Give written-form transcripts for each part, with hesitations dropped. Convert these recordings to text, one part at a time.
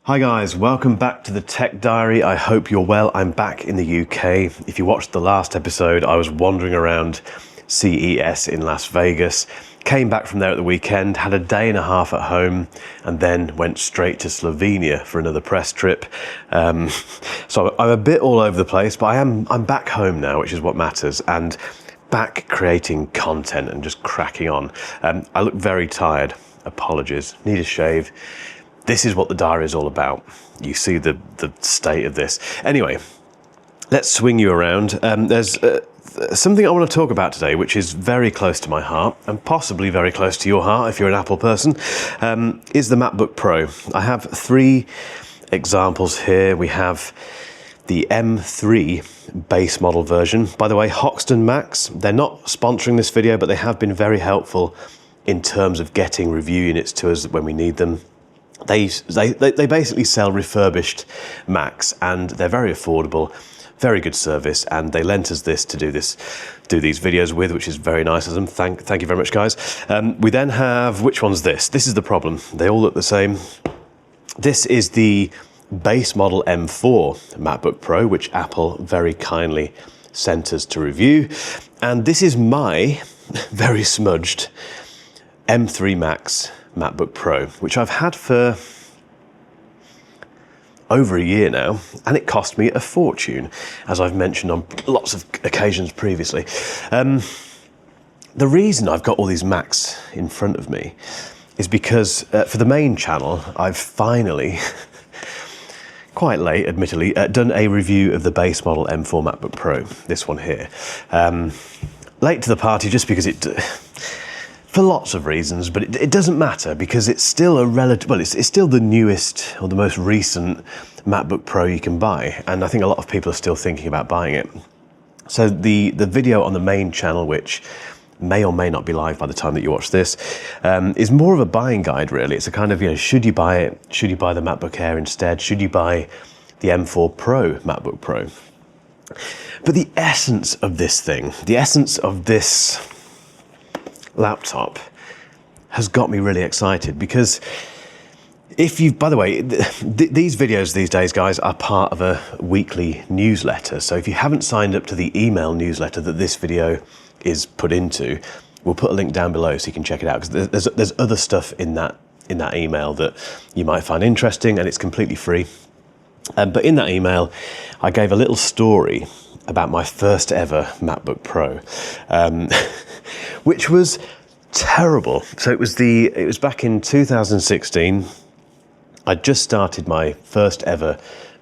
Hi guys, welcome back to the Tech Diary. I hope you're well. I'm back in the UK. If you watched the last episode, I was wandering around CES in Las Vegas, came back from there at the weekend, had a day and a half at home, and then went straight to Slovenia for another press trip. So I'm a bit all over the place, but I'm back home now, which is what matters, and back creating content and just cracking on. I look very tired. Apologies. Need a shave. This is what the diary is all about. You see the state of this. Anyway, let's swing you around. There's something I want to talk about today, which is very close to my heart, and possibly very close to your heart if you're an Apple person, is the MacBook Pro. I have three examples here. We have the M3 base model version. By the way, Hoxton Macs, they're not sponsoring this video, but they have been very helpful in terms of getting review units to us when we need them. They basically sell refurbished Macs, and they're very affordable, very good service, and they lent us this to do these videos with, which is very nice of them. Thank you very much, guys. We then have, which one's this? This is the problem. They all look the same. This is the base model M4 MacBook Pro, which Apple very kindly sent us to review. And this is my very smudged M3 Max MacBook Pro, which I've had for over a year now, and it cost me a fortune, as I've mentioned on lots of occasions previously. The reason I've got all these Macs in front of me is because for the main channel, I've finally, quite late admittedly, done a review of the base model M4 MacBook Pro, this one here. Late to the party just because for lots of reasons, but it doesn't matter because it's still a relative, well, it's still the newest or the most recent MacBook Pro you can buy, and I think a lot of people are still thinking about buying it. So the video on the main channel, which may or may not be live by the time that you watch this, is more of a buying guide, really. It's a kind of, should you buy it? Should you buy the MacBook Air instead? Should you buy the M4 Pro MacBook Pro? But the essence of this thing, the essence of this laptop has got me really excited, because if you, by the way, these videos these days, guys, are part of a weekly newsletter. So if you haven't signed up to the email newsletter that this video is put into, we'll put a link down below so you can check it out, because there's other stuff in that email that you might find interesting, and it's completely free. But in that email, I gave a little story about my first ever MacBook Pro, which was terrible. So it was back in 2016. I'd just started my first ever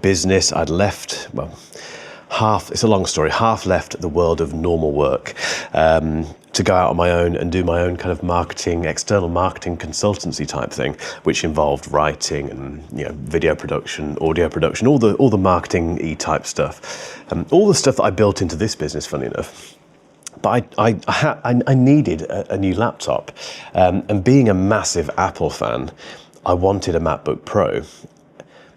business. I'd left, well, it's a long story, half left the world of normal work to go out on my own and do my own kind of marketing, external marketing consultancy type thing, which involved writing and video production, audio production, all the marketing-y type stuff, all the stuff that I built into this business, funny enough. But I needed a new laptop, and being a massive Apple fan, I wanted a MacBook Pro.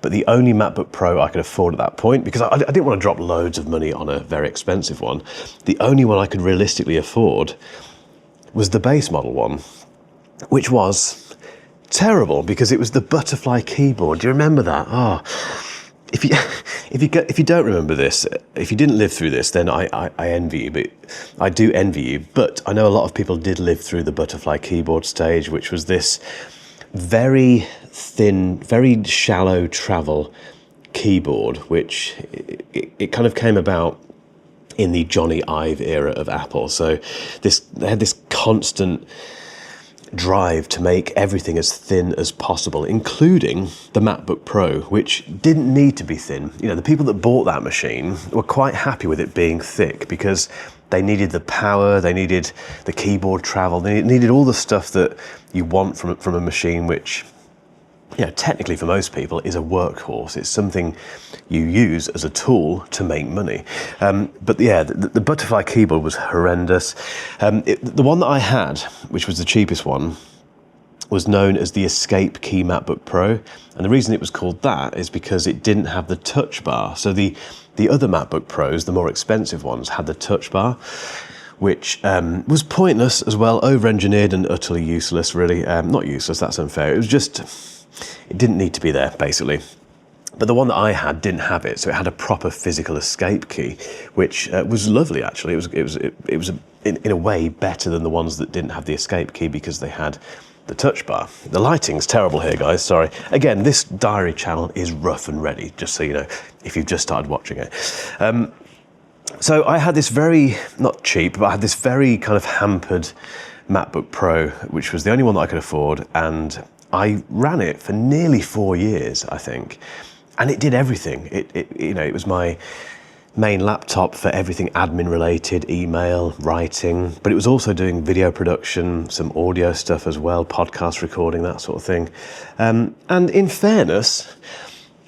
But the only MacBook Pro I could afford at that point, because I didn't want to drop loads of money on a very expensive one, the only one I could realistically afford was the base model one, which was terrible because it was the butterfly keyboard. Do you remember that? Oh, if you don't remember this, if you didn't live through this, then I envy you. But I do envy you. But I know a lot of people did live through the butterfly keyboard stage, which was this very thin, very shallow travel keyboard, which it kind of came about in the Johnny Ive era of Apple. So they had this constant drive to make everything as thin as possible, including the MacBook Pro, which didn't need to be thin. The people that bought that machine were quite happy with it being thick because they needed the power, they needed the keyboard travel, they needed all the stuff that you want from a machine, which, technically for most people is a workhorse. It's something you use as a tool to make money. But yeah, the butterfly keyboard was horrendous. The one that I had, which was the cheapest one, was known as the Escape Key MacBook Pro. And the reason it was called that is because it didn't have the touch bar. So the other MacBook Pros, the more expensive ones, had the touch bar, which was pointless as well, over-engineered and utterly useless, really. Not useless, that's unfair. It was just It didn't need to be there, basically. But the one that I had didn't have it, so it had a proper physical escape key, which was lovely, actually. It was in a way better than the ones that didn't have the escape key because they had the touch bar. The lighting's terrible here, guys, sorry. Again, this diary channel is rough and ready, just so you know, if you've just started watching it. So I had this very, not cheap, but I had this very kind of hampered MacBook Pro, which was the only one that I could afford, and I ran it for nearly 4 years, I think. And it did everything. It was my main laptop for everything admin related, email, writing, but it was also doing video production, some audio stuff as well, podcast recording, that sort of thing. And in fairness,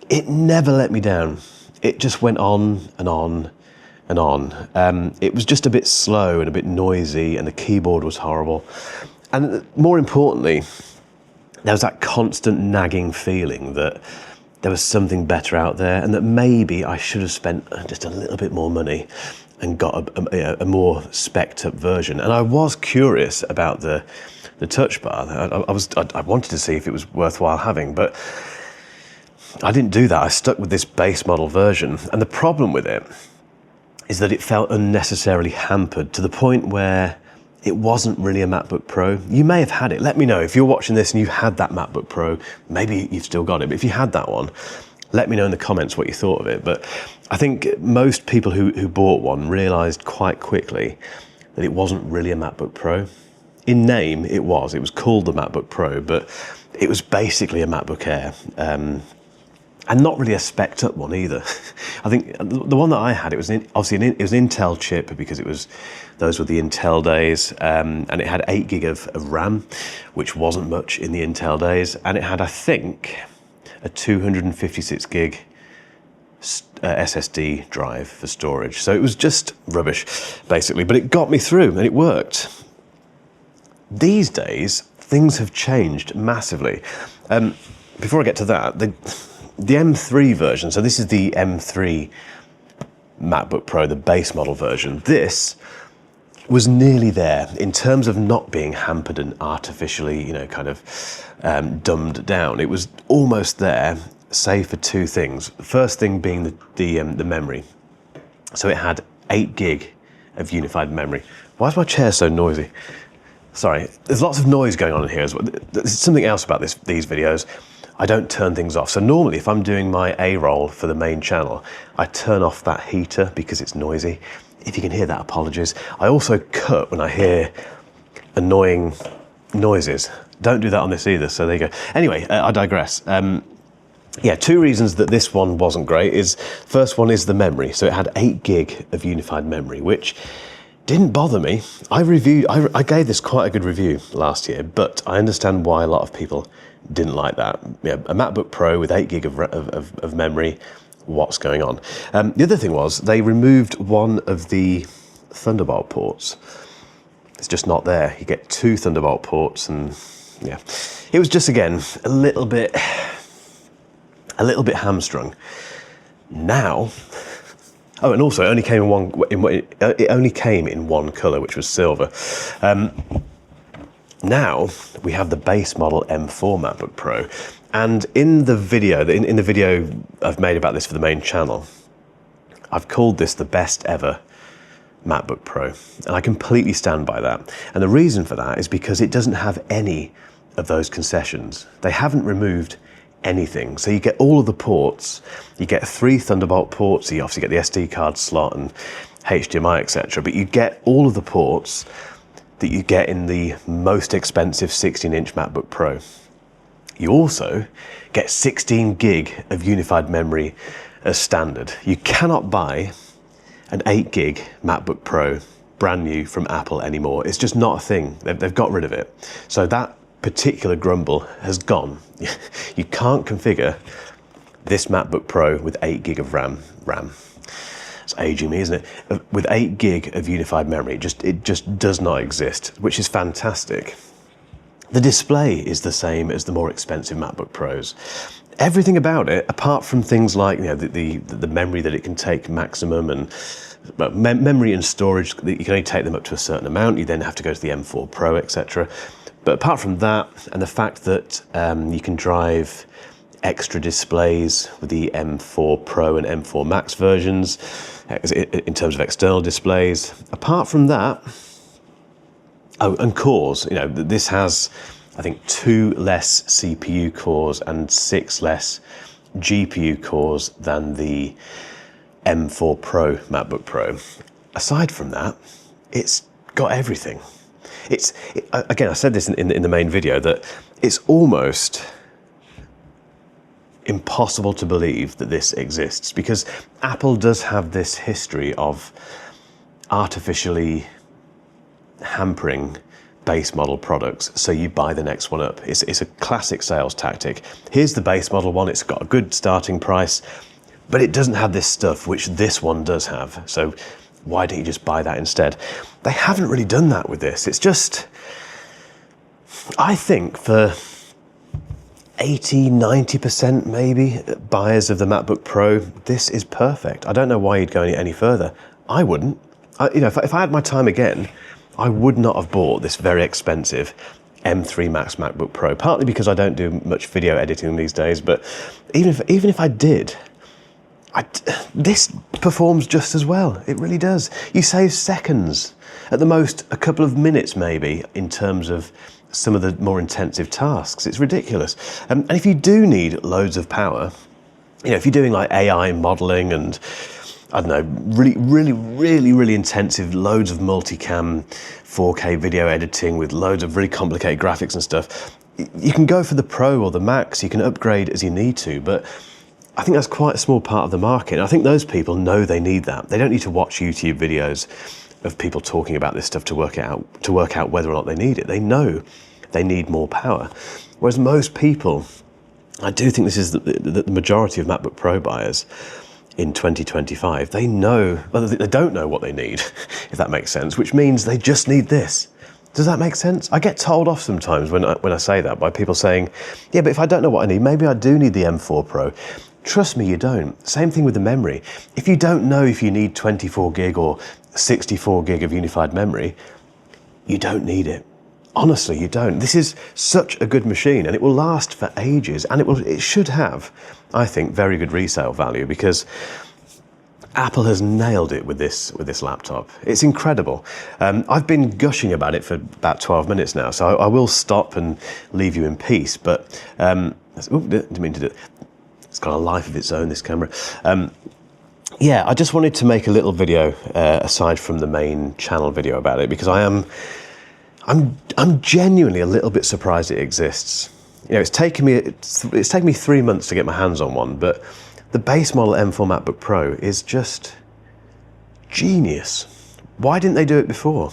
it never let me down. It just went on and on and on. It was just a bit slow and a bit noisy, and the keyboard was horrible. And more importantly, there was that constant nagging feeling that there was something better out there, and that maybe I should have spent just a little bit more money and got a more spec'd up version. And I was curious about the touch bar. I wanted to see if it was worthwhile having, but I didn't do that. I stuck with this base model version. And the problem with it is that it felt unnecessarily hampered to the point where it wasn't really a MacBook Pro. You may have had it. Let me know if you're watching this and you had that MacBook Pro. Maybe you've still got it, but if you had that one, let me know in the comments what you thought of it. But I think most people who bought one realized quite quickly that it wasn't really a MacBook Pro. In name, it was. It was called the MacBook Pro, but it was basically a MacBook Air. And not really a spec'd up one either. I think the one that I had, it was obviously it was an Intel chip because those were the Intel days, and it had 8 gig of RAM, which wasn't much in the Intel days, and it had, I think, a 256 gig SSD drive for storage. So it was just rubbish, basically, but it got me through and it worked. These days, things have changed massively. Before I get to that, the M3 version, so this is the M3 MacBook Pro, the base model version. This was nearly there in terms of not being hampered and artificially, kind of dumbed down. It was almost there, save for two things. The first thing being the memory. So it had 8 gig of unified memory. Why is my chair so noisy? Sorry, there's lots of noise going on in here as well. There's something else about these videos. I don't turn things off. So normally if I'm doing my A-roll for the main channel, I turn off that heater because it's noisy. If you can hear that, apologies. I also cut when I hear annoying noises. Don't do that on this either, so there you go. Anyway, I digress. Yeah, two reasons that this one wasn't great is, first one is the memory. So it had 8 gig of unified memory, which didn't bother me. I gave this quite a good review last year, but I understand why a lot of people didn't like that. Yeah, a MacBook Pro with 8 gig of memory, what's going on? The other thing was they removed one of the Thunderbolt ports. It's just not there. You get 2 Thunderbolt ports, and yeah, it was just, again, a little bit hamstrung. Now, oh, and also it only came in one color, which was silver. Now we have the base model M4 MacBook Pro, and in the video I've made about this for the main channel, I've called this the best ever MacBook Pro, and I completely stand by that. And the reason for that is because it doesn't have any of those concessions. They haven't removed anything. So you get all of the ports. You get 3 Thunderbolt ports. So you obviously get the SD card slot and HDMI, etc. But you get all of the ports that you get in the most expensive 16-inch MacBook Pro. You also get 16 gig of unified memory as standard. You cannot buy an 8 gig MacBook Pro brand new from Apple anymore. It's just not a thing. They've got rid of it. So that particular grumble has gone. You can't configure this MacBook Pro with 8 gig of RAM. It's aging me, isn't it? With 8 gig of unified memory, it just does not exist, which is fantastic. The display is the same as the more expensive MacBook Pros. Everything about it, apart from things like the memory that it can take maximum, and memory and storage, you can only take them up to a certain amount. You then have to go to the M4 Pro, etc. But apart from that, and the fact that you can drive extra displays with the M4 Pro and M4 Max versions in terms of external displays. Apart from that, oh, and cores, you know, this has, I think, 2 less CPU cores and 6 less GPU cores than the M4 Pro MacBook Pro. Aside from that, it's got everything. Again, I said this in the main video, that it's almost impossible to believe that this exists, because Apple does have this history of artificially hampering base model products so you buy the next one up. It's a classic sales tactic. Here's the base model one, it's got a good starting price, but it doesn't have this stuff which this one does have, so why don't you just buy that instead? They haven't really done that with this. It's just, I think for 80–90% maybe buyers of the MacBook Pro, this is perfect. I don't know why you'd go any further. I wouldn't. If I had my time again, I would not have bought this very expensive M3 Max MacBook Pro, partly because I don't do much video editing these days, but even if I did, this performs just as well. It really does. You save seconds, at the most a couple of minutes maybe, in terms of some of the more intensive tasks. It's ridiculous. And if you do need loads of power, you know, if you're doing like AI modeling and, I don't know, really intensive, loads of multicam 4K video editing with loads of really complicated graphics and stuff, you can go for the Pro or the Max. You can upgrade as you need to, but I think that's quite a small part of the market. And I think those people know they need that. They don't need to watch YouTube videos of people talking about this stuff to work out whether or not they need it. They know they need more power. Whereas most people, I do think this is the majority of MacBook Pro buyers in 2025, they know, well, they don't know what they need, if that makes sense, which means they just need this. Does that make sense? I get told off sometimes when I say that by people saying, yeah, but if I don't know what I need, maybe I do need the M4 Pro. Trust me, you don't. Same thing with the memory. If you don't know if you need 24 gig or 64 gig of unified memory, you don't need it. Honestly, you don't. This is such a good machine, and it will last for ages, and it should have, I think, very good resale value, because Apple has nailed it with this laptop. It's incredible. I've been gushing about it for about 12 minutes now, so I will stop and leave you in peace. But didn't mean to do it. It's got a life of its own, this camera. Yeah, I just wanted to make a little video aside from the main channel video about it, because I'm genuinely a little bit surprised it exists. You know, it's taken me 3 months to get my hands on one, but the base model M4 MacBook Pro is just genius. Why didn't they do it before?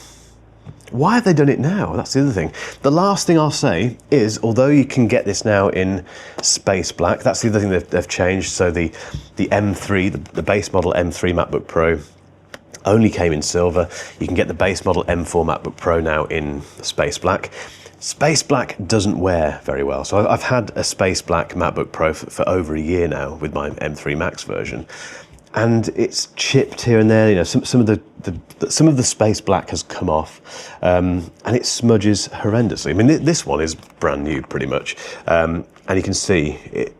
Why have they done it now? That's the other thing. The last thing I'll say is, although you can get this now in space black, that's the other thing they've changed. So the M3, the base model M3 MacBook Pro only came in silver. You can get the base model M4 MacBook Pro now in space black. Space black doesn't wear very well. So I've had a space black MacBook Pro for over a year now with my M3 Max version, and it's chipped here and there. You know, some of the space black has come off, and it smudges horrendously. I mean, this one is brand new pretty much, and you can see it.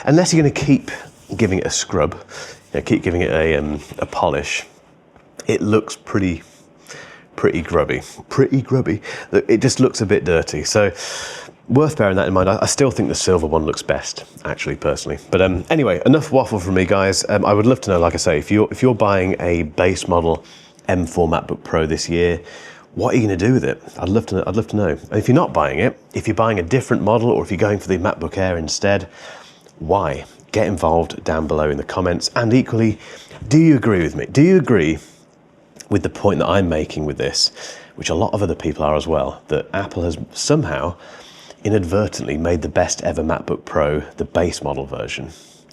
Unless you're going to keep giving it a scrub, you know, keep giving it a polish, it looks pretty grubby. It just looks a bit dirty. So worth bearing that in mind. I still think the silver one looks best, actually, personally. But anyway, enough waffle from me, guys. I would love to know, like I say, if you're buying a base model M4 MacBook Pro this year, what are you going to do with it? I'd love to know. And if you're not buying it, if you're buying a different model, or if you're going for the MacBook Air instead, why? Get involved down below in the comments. And equally, do you agree with me? Do you agree with the point that I'm making with this, which a lot of other people are as well, that Apple has somehow inadvertently made the best ever MacBook Pro the base model version?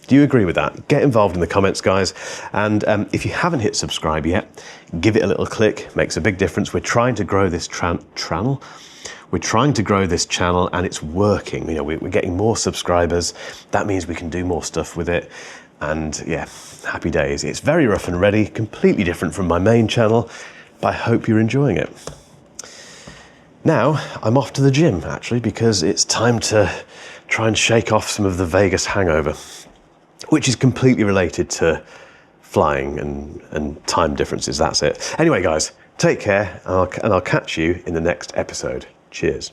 Do you agree with that? Get involved in the comments, guys. And if you haven't hit subscribe yet, give it a little click. Makes a big difference. We're trying to grow this channel. We're trying to grow this channel, and it's working. You know, we're getting more subscribers. That means we can do more stuff with it. And yeah, happy days. It's very rough and ready, completely different from my main channel, but I hope you're enjoying it. Now I'm off to the gym, actually, because it's time to try and shake off some of the Vegas hangover, which is completely related to flying and time differences. That's it. Anyway, guys, take care, and I'll catch you in the next episode. Cheers.